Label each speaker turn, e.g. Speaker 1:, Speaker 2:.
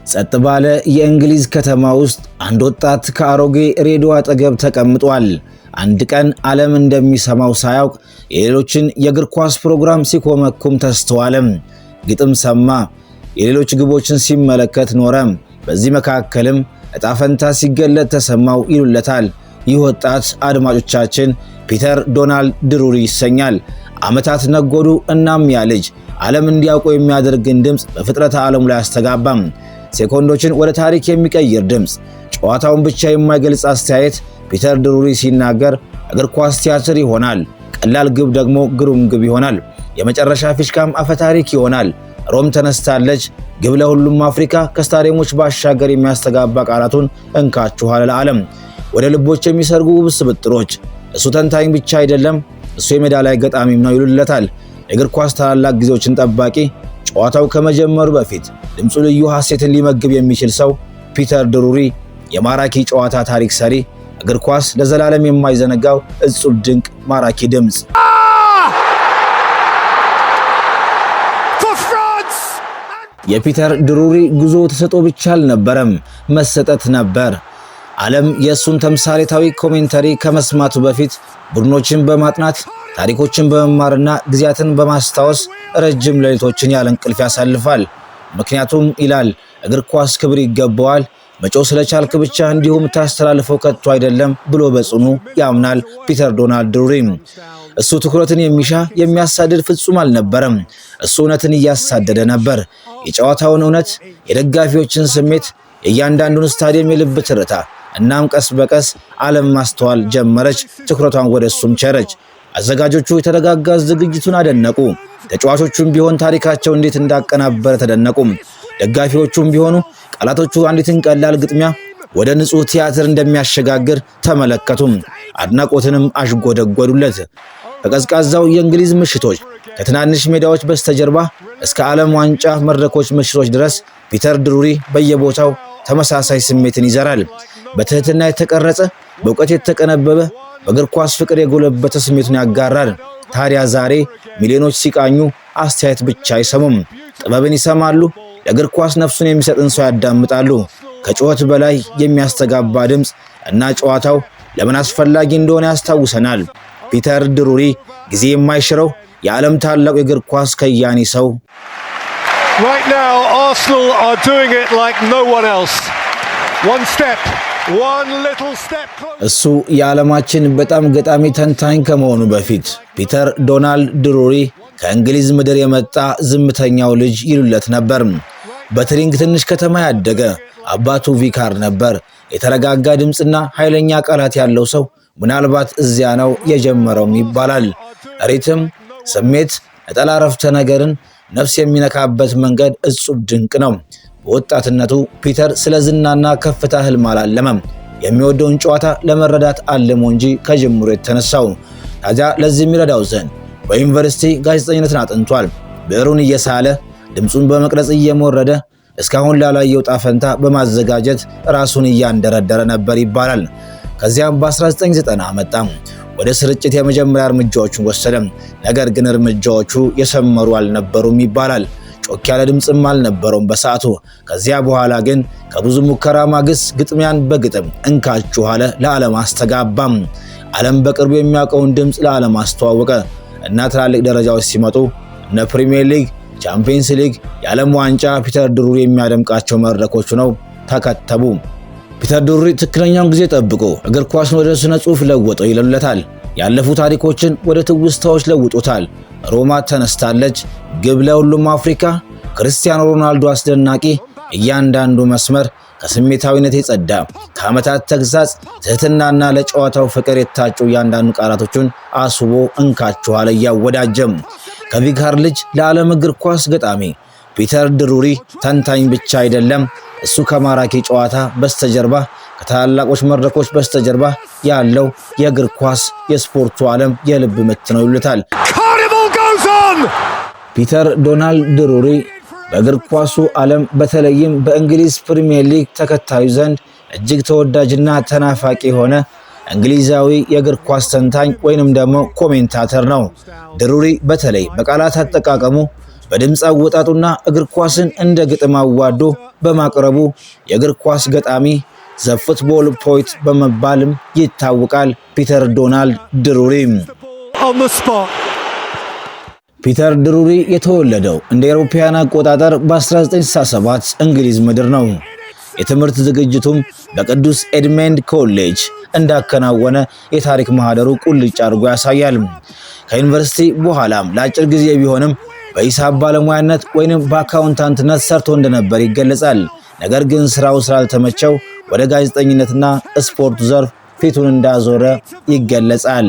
Speaker 1: ጸጥ ባለ የእንግሊዝ ከተማ ውስጥ አንድ ወጣት ከአሮጌ ሬዲዮ አጠገብ ተቀምጧል። አንድ ቀን ዓለም እንደሚሰማው ሳያውቅ የሌሎችን የእግር ኳስ ፕሮግራም ሲኮመኩም ተስተዋለም። ግጥም ሰማ፣ የሌሎች ግቦችን ሲመለከት ኖረ። በዚህ መካከልም ዕጣ ፈንታ ሲገለጥ ተሰማው ይሉለታል። ይህ ወጣት አድማጮቻችን ፒተር ዶናልድ ድሩሪ ይሰኛል። ዓመታት ነጎዱ። እናም ያ ልጅ ዓለም እንዲያውቀው የሚያደርግን ድምፅ በፍጥረተ ዓለሙ ላይ አስተጋባም። ሴኮንዶችን ወደ ታሪክ የሚቀይር ድምፅ፣ ጨዋታውን ብቻ የማይገልጽ አስተያየት። ፒተር ድሩሪ ሲናገር እግር ኳስ ቲያትር ይሆናል፣ ቀላል ግብ ደግሞ ግሩም ግብ ይሆናል፣ የመጨረሻ ፊሽካም አፈታሪክ ይሆናል። ሮም ተነስታለች፣ ግብ ለሁሉም አፍሪካ፣ ከስታዲየሞች ባሻገር የሚያስተጋባ ቃላቱን እንካችኋል ለዓለም፣ ወደ ልቦች የሚሰርጉ ውብ ስብጥሮች። እሱ ተንታኝ ብቻ አይደለም፣ እሱ የሜዳ ላይ ገጣሚም ነው ይሉለታል። የእግር ኳስ ታላላቅ ጊዜዎችን ጠባቂ፣ ጨዋታው ከመጀመሩ በፊት ድምፁ ልዩ ሐሴትን ሊመግብ የሚችል ሰው ፒተር ድሩሪ፣ የማራኪ ጨዋታ ታሪክ ሰሪ፣ እግር ኳስ ለዘላለም የማይዘነጋው እጹብ ድንቅ ማራኪ ድምፅ። የፒተር ድሩሪ ጉዞ ተሰጥኦ ብቻ አልነበረም፣ መሰጠት ነበር። ዓለም የእሱን ተምሳሌታዊ ኮሜንተሪ ከመስማቱ በፊት ቡድኖችን በማጥናት ታሪኮችን በመማርና ጊዜያትን በማስታወስ ረጅም ሌሊቶችን ያለ እንቅልፍ ያሳልፋል። ምክንያቱም ይላል እግር ኳስ ክብር ይገባዋል፣ መጮህ ስለቻልክ ብቻ እንዲሁም ታስተላልፈው ከቶ አይደለም ብሎ በጽኑ ያምናል ፒተር ዶናልድ ድሩሪ። እሱ ትኩረትን የሚሻ የሚያሳድድ ፍጹም አልነበረም። እሱ እውነትን እያሳደደ ነበር። የጨዋታውን እውነት፣ የደጋፊዎችን ስሜት፣ የእያንዳንዱን ስታዲየም የልብ ትርታ። እናም ቀስ በቀስ ዓለም ማስተዋል ጀመረች፣ ትኩረቷን ወደ እሱም ቸረች። አዘጋጆቹ የተረጋጋ ዝግጅቱን አደነቁ። ተጫዋቾቹም ቢሆን ታሪካቸው እንዴት እንዳቀናበረ ተደነቁ። ደጋፊዎቹም ቢሆኑ ቃላቶቹ አንዲትን ቀላል ግጥሚያ ወደ ንጹህ ቲያትር እንደሚያሸጋግር ተመለከቱ። አድናቆትንም አሽጎደጎዱለት። ከቀዝቃዛው የእንግሊዝ ምሽቶች፣ ከትናንሽ ሜዳዎች በስተጀርባ እስከ ዓለም ዋንጫ መድረኮች ምሽቶች ድረስ ፒተር ድሩሪ በየቦታው ተመሳሳይ ስሜትን ይዘራል። በትህትና የተቀረጸ፣ በእውቀት የተቀነበበ፣ በእግር ኳስ ፍቅር የጎለበተ ስሜቱን ያጋራል። ታዲያ ዛሬ ሚሊዮኖች ሲቃኙ አስተያየት ብቻ አይሰሙም፣ ጥበብን ይሰማሉ። ለእግር ኳስ ነፍሱን የሚሰጥን ሰው ያዳምጣሉ። ከጩኸት በላይ የሚያስተጋባ ድምፅ እና ጨዋታው ለምን አስፈላጊ እንደሆነ ያስታውሰናል። ፒተር ድሩሪ ጊዜ የማይሽረው የዓለም ታላቁ የእግር ኳስ ከያኒ ሰው።
Speaker 2: Right now, Arsenal are doing it like no one else. One little step closer.
Speaker 1: እሱ የዓለማችን በጣም ገጣሚ ተንታኝ ከመሆኑ በፊት ፒተር ዶናልድ ድሩሪ ከእንግሊዝ ምድር የመጣ ዝምተኛው ልጅ ይሉለት ነበር። በትሪንግ ትንሽ ከተማ ያደገ፣ አባቱ ቪካር ነበር። የተረጋጋ ድምፅና ኃይለኛ ቃላት ያለው ሰው ምናልባት እዚያ ነው የጀመረውም ይባላል። ሪትም፣ ስሜት፣ ነጠላ ረፍተ ነገርን ነፍስ የሚነካበት መንገድ እጹብ ድንቅ ነው። በወጣትነቱ ፒተር ስለ ዝናና ከፍታ ህልም አላለመም። የሚወደውን ጨዋታ ለመረዳት አልሞ እንጂ ከጅምሩ የተነሳው። ታዲያ ለዚህ የሚረዳው ዘንድ በዩኒቨርሲቲ ጋዜጠኝነትን አጥንቷል። ብዕሩን እየሳለ ድምፁን በመቅረጽ እየሞረደ እስካሁን ላላየው ዕጣ ፈንታ በማዘጋጀት ራሱን እያንደረደረ ነበር ይባላል። ከዚያም በ1990 መጣ። ወደ ስርጭት የመጀመሪያ እርምጃዎቹን ወሰደ። ነገር ግን እርምጃዎቹ የሰመሩ አልነበሩም ይባላል። ጮክ ያለ ድምፅም አልነበረውም በሰዓቱ። ከዚያ በኋላ ግን ከብዙ ሙከራ ማግስት ግጥሚያን በግጥም እንካችሁ አለ ለዓለም አስተጋባም። ዓለም በቅርቡ የሚያውቀውን ድምፅ ለዓለም አስተዋወቀ እና ትላልቅ ደረጃዎች ሲመጡ እነ ፕሪሚየር ሊግ፣ ቻምፒየንስ ሊግ፣ የዓለም ዋንጫ ፒተር ድሩሪ የሚያደምቃቸው መድረኮች ነው ተከተቡ። ፒተር ድሩሪ ትክክለኛውን ጊዜ ጠብቆ እግር ኳስን ወደ ስነ ጽሑፍ ለወጠው ይለለታል። ያለፉ ታሪኮችን ወደ ትውስታዎች ለውጦታል። ሮማ ተነስታለች፣ ግብ ለሁሉም አፍሪካ፣ ክርስቲያኖ ሮናልዶ አስደናቂ፣ እያንዳንዱ መስመር ከስሜታዊነት የጸዳ፣ ከዓመታት ተግሳጽ፣ ትህትናና ለጨዋታው ፍቅር የታጩ እያንዳንዱ ቃላቶቹን አስቦ እንካችኋል እያወዳጀም። ከቪካር ልጅ ለዓለም እግር ኳስ ገጣሚ ፒተር ድሩሪ ተንታኝ ብቻ አይደለም። እሱ ከማራኪ ጨዋታ በስተጀርባ፣ ከታላላቆች መድረኮች በስተጀርባ ያለው የእግር ኳስ የስፖርቱ ዓለም የልብ ምት ነው ይሉታል። ፒተር ዶናልድ ድሩሪ በእግር ኳሱ ዓለም በተለይም በእንግሊዝ ፕሪሚየር ሊግ ተከታዩ ዘንድ እጅግ ተወዳጅና ተናፋቂ የሆነ እንግሊዛዊ የእግር ኳስ ተንታኝ ወይንም ደግሞ ኮሜንታተር ነው። ድሩሪ በተለይ በቃላት አጠቃቀሙ በድምጽ አወጣጡና እግር ኳስን እንደ ግጥም አዋዶ በማቅረቡ የእግር ኳስ ገጣሚ ዘ ፉትቦል ፖይት በመባልም ይታወቃል። ፒተር ዶናልድ ድሩሪ ፒተር ድሩሪ የተወለደው እንደ አውሮፓውያን አቆጣጠር በ1967 እንግሊዝ ምድር ነው። የትምህርት ዝግጅቱም በቅዱስ ኤድመንድ ኮሌጅ እንዳከናወነ የታሪክ ማህደሩ ቁልጭ አድርጎ ያሳያል። ከዩኒቨርሲቲ በኋላም ለአጭር ጊዜ ቢሆንም በሂሳብ ባለሙያነት ወይንም በአካውንታንትነት ሰርቶ እንደነበር ይገለጻል። ነገር ግን ስራው ስላልተመቸው ወደ ጋዜጠኝነትና ስፖርት ዘርፍ ፊቱን እንዳዞረ ይገለጻል።